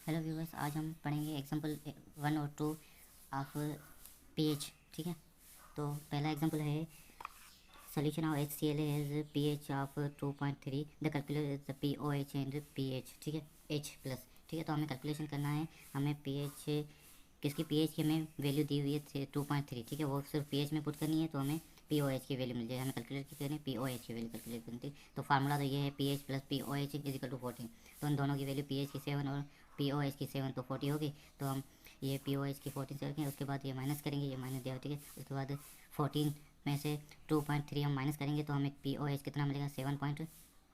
Hello viewers, आज हम पढ़ेंगे एग्जांपल 1 और 2 ऑफ पीएच। ठीक है, तो पहला एग्जांपल है solution of HCl has pH of 2.3, the calculate the pOH and pH। ठीक है, H प्लस। ठीक है, तो हमें कैलकुलेशन करना है। हमें pH किसकी pH की हमें वैल्यू दी हुई है 2.3। ठीक है, वो सिर्फ pH में पुट करनी है तो हमें pOH की वैल्यू मिल जाएगी। हमें कैलकुलेट करनी है pOH की वैल्यू कैलकुलेट करनी थी। तो फार्मूला तो ये है pH plus pOH is equal to 14। तो उन दोनों की वैल्यू pH की 7 और pOH की 7 तो 40 होगी। तो हम ये pOH की 14 से रखेंगे, उसके बाद ये माइनस करेंगे, ये माइनस दिया। ठीक है, उसके बाद 14 में से 2.3 हम माइनस करेंगे तो हमें pOH कितना मिलेगा,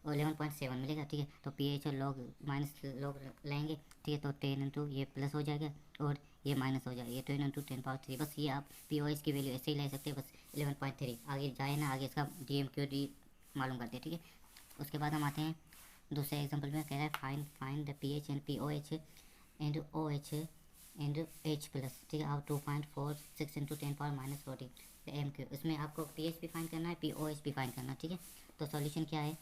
11.7 मिलेगा। ठीक है, तो pH और लॉग माइनस लॉग लेंगे। ठीक है, तो 10 इंटू ये प्लस हो जाएगा और ये माइनस हो जाएगा, ये 10 इंटू 10⁻3। बस ये आप pOH की वैल्यू ऐसे ही ले सकते हैं, बस 11.3। आगे जाए ना, आगे इसका DMQD मालूम करते हैं। ठीक है, उसके बाद हम आते हैं दूसरे एग्जांपल में। कह रहा है find the pH and pOH and OH and H plus. ठीक है, आप 2.46 इंटू 10⁻⁻40 MQ। इसमें आपको pH भी फाइंड करना है, pOH भी फाइंड करना है। ठीक है, तो सॉल्यूशन क्या है,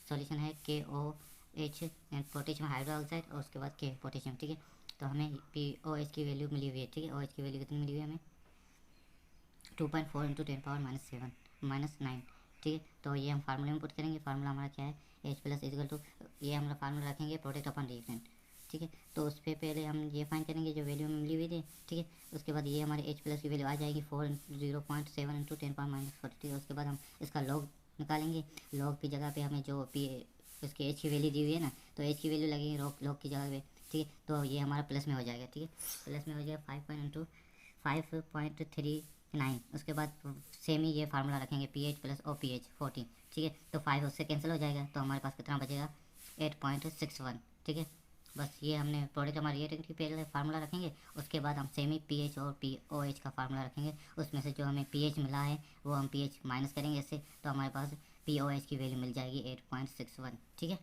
सॉल्यूशन है KOH एंड पोटेशियम हाइड्रोक्साइड और उसके बाद K पोटेशियम। ठीक है, तो हमें pOH की वैल्यू मिली हुई है। ठीक है, OH की वैल्यू कितनी मिली हुई है हमें, 2.4 इंटू 10⁻⁻9। ठीक है, तो ये हम फार्मूले में पुट करेंगे। फार्मूला हमारा क्या है, H प्लस इजिकल टू, ये हमारा फार्मूला रखेंगे प्रोडक्ट अपॉन रिएक्टेंट। ठीक है, तो उस पर पहले हम ये फाइंड करेंगे जो वैल्यू मिली हुई थी। ठीक है, उसके बाद ये हमारे H प्लस की वैल्यू आ जाएगी 0.7 इंटू 10⁻⁻40। ठीक है, उसके बाद हम इसका लॉग निकालेंगे। लॉग की जगह पे हमें जो उसके H की वैल्यू दी हुई है ना, तो H की वैल्यू लगेगी लॉग की जगह पे। ठीक है, तो ये हमारा प्लस में हो जाएगा। ठीक है, प्लस में हो जाएगा 5.39। उसके बाद सेम ही ये फार्मूला रखेंगे pH प्लस OPH 40। ठीक है, तो 5 उससे कैंसिल हो जाएगा, तो हमारे पास कितना बचेगा, 8.61। ठीक है, बस ये हमने प्रोडक्ट हमारी रिएक्टेंट की पहले फार्मूला रखेंगे, उसके बाद हम सेमी pH और pOH का फार्मूला रखेंगे। उसमें से जो हमें pH मिला है वो हम pH माइनस करेंगे इससे, तो हमारे पास pOH की वैल्यू मिल जाएगी 8.61। ठीक है।